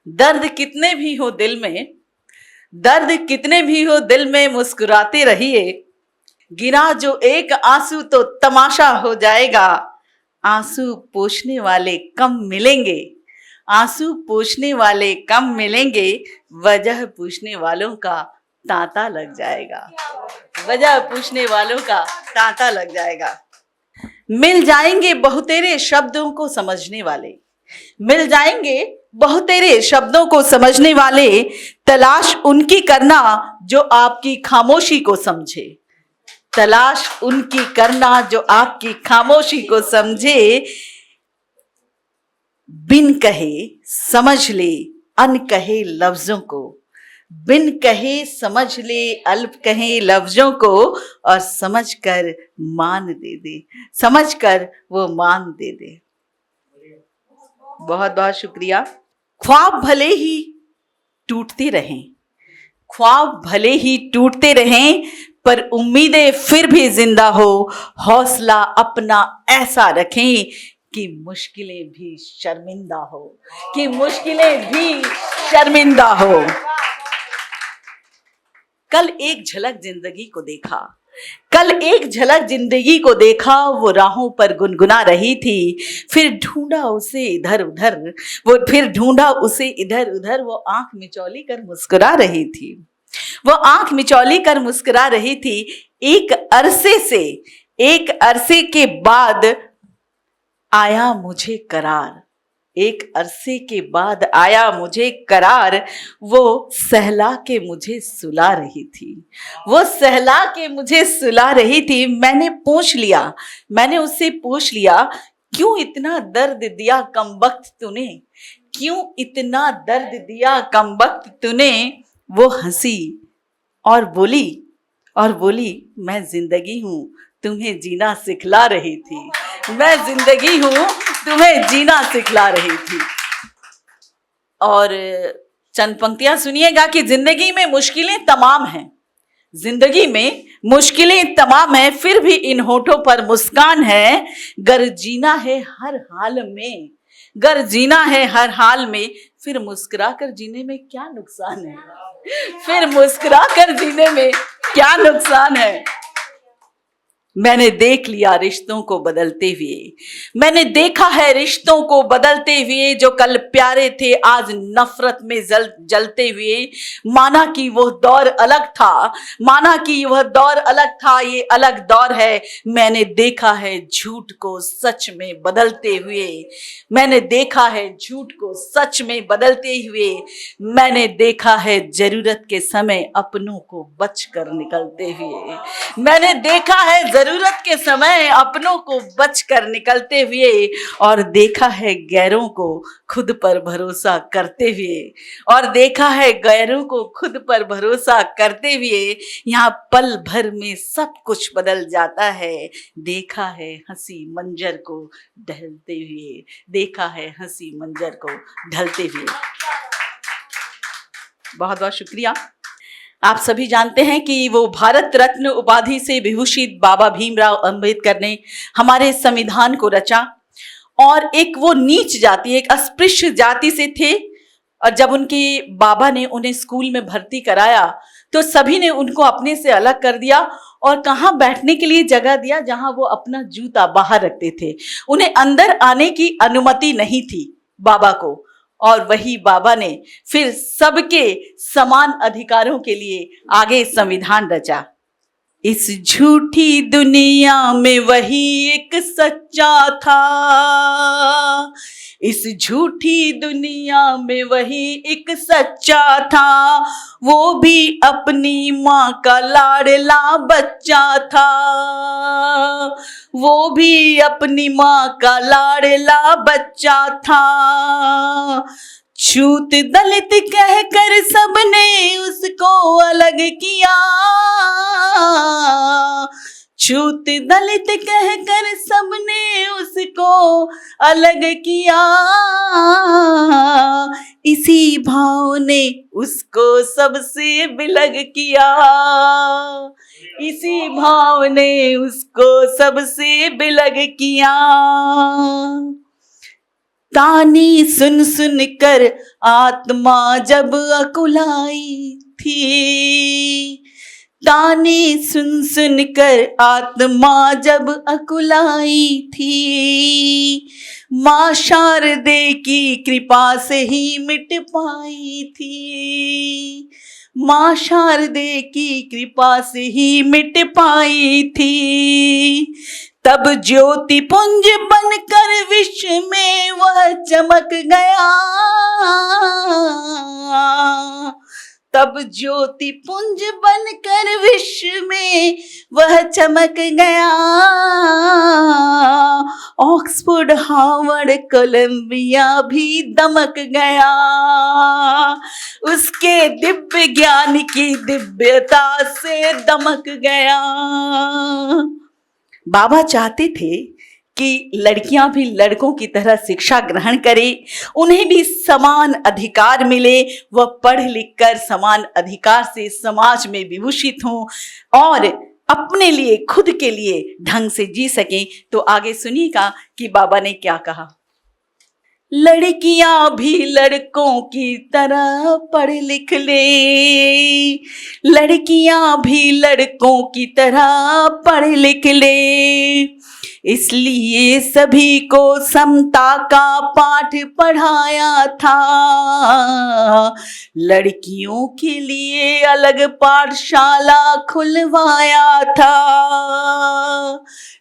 दर्द कितने भी हो दिल में, दर्द कितने भी हो दिल में, मुस्कुराते रहिए। गिरा जो एक आंसू तो तमाशा हो जाएगा। आंसू पोंछने वाले कम मिलेंगे, आंसू पोंछने वाले कम मिलेंगे। वजह पूछने वालों का तांता लग जाएगा, वजह पूछने वालों का तांता लग जाएगा। मिल जाएंगे बहुतेरे शब्दों को समझने वाले, मिल जाएंगे बहुतेरे शब्दों को समझने वाले। तलाश उनकी करना जो आपकी खामोशी को समझे, तलाश उनकी करना जो आपकी खामोशी को समझे। बिन कहे समझ ले अनकहे लफ्जों को, बिन कहे समझ ले अल्प कहे लफ्जों को, और समझ कर मान दे दे, समझ कर वो मान दे दे। बहुत बहुत शुक्रिया। ख्वाब भले ही टूटते रहें, ख्वाब भले ही टूटते रहें, पर उम्मीदें फिर भी जिंदा हो। हौसला अपना ऐसा रखें कि मुश्किलें भी शर्मिंदा हो, कि मुश्किलें भी शर्मिंदा हो। कल एक झलक जिंदगी को देखा, कल एक झलक जिंदगी को देखा। वो राहों पर गुनगुना रही थी, फिर ढूंढा उसे इधर उधर, वो फिर ढूंढा उसे इधर उधर। वो आंख मिचौली कर मुस्कुरा रही थी, वो आंख मिचौली कर मुस्कुरा रही थी। एक अरसे से, एक अरसे के बाद आया मुझे करार, एक अरसे के बाद आया मुझे करार। वो सहला के मुझे सुला रही थी, वो सहला के मुझे सुला रही थी। मैंने पूछ लिया, मैंने उससे पूछ लिया, क्यों इतना दर्द दिया कमबख्त तूने, क्यों इतना दर्द दिया कमबख्त तूने। वो हंसी और बोली, और बोली, मैं जिंदगी हूं तुम्हें जीना सिखला रही थी, मैं जिंदगी हूं तुम्हें जीना सिखला रही थी। और चंद पंक्तियां सुनिएगा कि जिंदगी में मुश्किलें तमाम हैं, जिंदगी में मुश्किलें तमाम हैं, फिर भी इन होठों पर मुस्कान है। गर जीना है हर हाल में, गर जीना है हर हाल में, फिर मुस्कुरा कर जीने में क्या नुकसान है, फिर मुस्कुरा कर जीने में क्या नुकसान है। मैंने देख लिया रिश्तों को बदलते हुए, मैंने देखा है रिश्तों को बदलते हुए। जो कल प्यारे थे आज नफरत में जलते हुए। माना कि वो दौर अलग था, माना कि वह दौर अलग था, ये अलग दौर है। मैंने देखा है झूठ को सच में बदलते हुए, मैंने देखा है झूठ को सच में बदलते हुए। मैंने देखा है जरूरत के समय अपनों को बच कर निकलते हुए, मैंने देखा है जरूरत के समय अपनों को बच कर निकलते हुए। और देखा है गैरों को खुद पर भरोसा करते हुए, और देखा है गैरों को खुद पर भरोसा करते हुए। यहाँ पल भर में सब कुछ बदल जाता है। देखा है हंसी मंजर को ढलते हुए, देखा है हंसी मंजर को ढलते हुए। बहुत बहुत शुक्रिया। आप सभी जानते हैं कि वो भारत रत्न उपाधि से विभूषित बाबा भीमराव अंबेडकर ने हमारे संविधान को रचा, और एक वो नीच जाति, एक अस्पृश्य जाति से थे। और जब उनके बाबा ने उन्हें स्कूल में भर्ती कराया तो सभी ने उनको अपने से अलग कर दिया, और कहाँ बैठने के लिए जगह दिया, जहां वो अपना जूता बाहर रखते थे। उन्हें अंदर आने की अनुमति नहीं थी बाबा को। और वही बाबा ने फिर सबके समान अधिकारों के लिए आगे संविधान रचा। इस झूठी दुनिया में वही एक सच्चा था, इस झूठी दुनिया में वही एक सच्चा था। वो भी अपनी माँ का लाडला बच्चा था, वो भी अपनी माँ का लाडला बच्चा था। छूत दलित कहकर सबने उसको अलग किया, छूत दलित कहकर सबने उसको अलग किया। इसी भाव ने उसको सबसे बिलग किया, इसी भाव ने उसको सबसे बिलग किया। तानी सुन सुन कर आत्मा जब अकुलाई थी, ताने सुन सुन कर आत्मा जब अकुलाई थी, माँ शारदे की कृपा से ही मिट पाई थी, माँ शारदे की कृपा से ही मिट पाई थी। तब ज्योति पुंज बनकर विश्व में वह चमक गया, तब ज्योति पुंज बनकर विश्व में वह चमक गया। ऑक्सफोर्ड, हार्वर्ड, कोलंबिया भी दमक गया, उसके दिव्य ज्ञान की दिव्यता से दमक गया। बाबा चाहते थे कि लड़कियां भी लड़कों की तरह शिक्षा ग्रहण करें, उन्हें भी समान अधिकार मिले, वह पढ़ लिख कर समान अधिकार से समाज में विभूषित हों और अपने लिए, खुद के लिए ढंग से जी सकें। तो आगे सुनिएगा कि बाबा ने क्या कहा। लड़कियां भी लड़कों की तरह पढ़ लिख ले, लड़कियां भी लड़कों की तरह पढ़ लिख ले, इसलिए सभी को समता का पाठ पढ़ाया था। लड़कियों के लिए अलग पाठशाला खुलवाया था,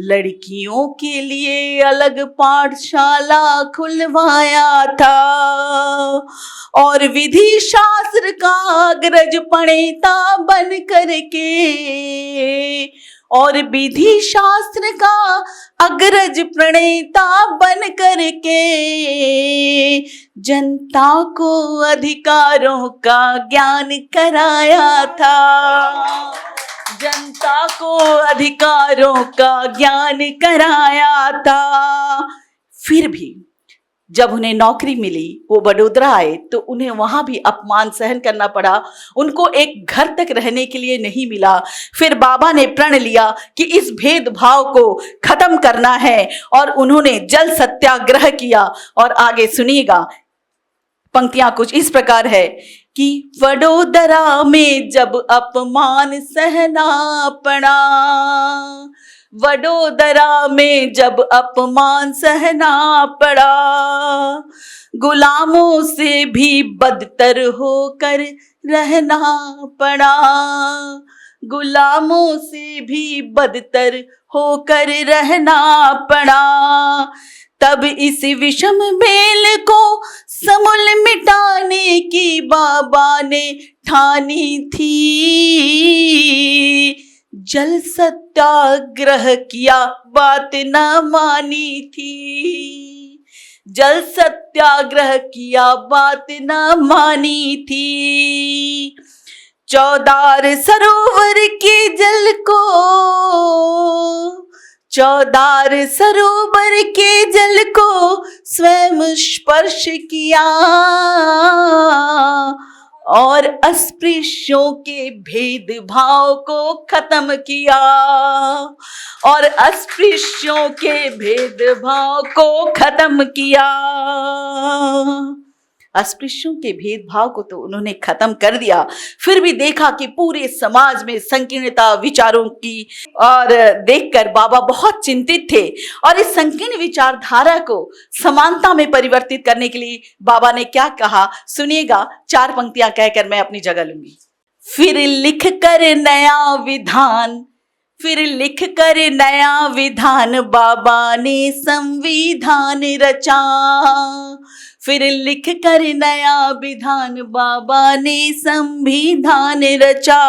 लड़कियों के लिए अलग पाठशाला खुलवाया था। और विधि शास्त्र का अग्रज प्रणेता बन करके, और विधि शास्त्र का अग्रज प्रणेता बन करके जनता को अधिकारों का ज्ञान कराया था, जनता को अधिकारों का ज्ञान कराया था। फिर भी जब उन्हें नौकरी मिली, वो बड़ोदरा आए, तो उन्हें वहां भी अपमान सहन करना पड़ा, उनको एक घर तक रहने के लिए नहीं मिला। फिर बाबा ने प्रण लिया कि इस भेदभाव को खत्म करना है और उन्होंने जल सत्याग्रह किया। और आगे सुनिएगा, पंक्तियां कुछ इस प्रकार है कि वडोदरा में जब अपमान सहना पड़ा, वडोदरा में जब अपमान सहना पड़ा, गुलामों से भी बदतर होकर रहना पड़ा, गुलामों से भी बदतर होकर रहना पड़ा। तब इस विषम मेल को समूल मिटाने की बाबा ने ठानी थी, जल सत्याग्रह किया बात न मानी थी, जल सत्याग्रह किया बात न मानी थी। चौदार सरोवर के जल को, चौदार सरोवर के जल को स्वयं स्पर्श किया और अस्पृश्यों के भेदभाव को खत्म किया, और अस्पृश्यों के भेदभाव को खत्म किया। अस्पृश्यों के भेदभाव को तो उन्होंने खत्म कर दिया। फिर भी देखा कि पूरे समाज में संकीर्णता विचारों की, और देखकर बाबा बहुत चिंतित थे। और इस संकीर्ण विचारधारा को समानता में परिवर्तित करने के लिए बाबा ने क्या कहा, सुनिएगा। 4 पंक्तियां कहकर मैं अपनी जगह लूंगी। फिर लिख कर नया विधान, फिर लिख कर नया विधान बाबा ने संविधान रचा, फिर लिख कर नया विधान बाबा ने संविधान रचा।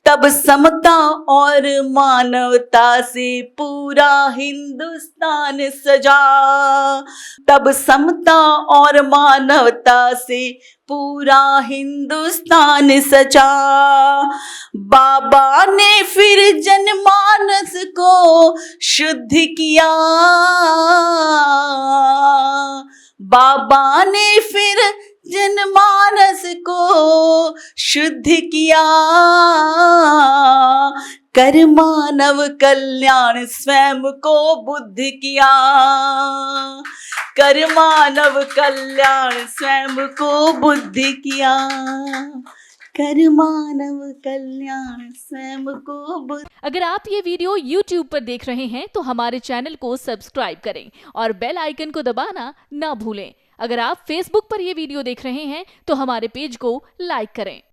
तब समता और मानवता से पूरा हिंदुस्तान सजा, तब समता और मानवता से पूरा हिंदुस्तान सजा। बाबा ने फिर जनमानस को शुद्ध किया, बाबा ने फिर जनमानस को शुद्ध किया। कर मानव कल्याण स्वयं को बुद्ध किया, कर मानव कल्याण स्वयं को बुद्ध किया, कर मानव कल्याण स्वयं को बुद्ध। अगर आप ये वीडियो YouTube पर देख रहे हैं तो हमारे चैनल को सब्सक्राइब करें और बेल आइकन को दबाना ना भूलें। अगर आप Facebook पर ये वीडियो देख रहे हैं तो हमारे पेज को लाइक करें।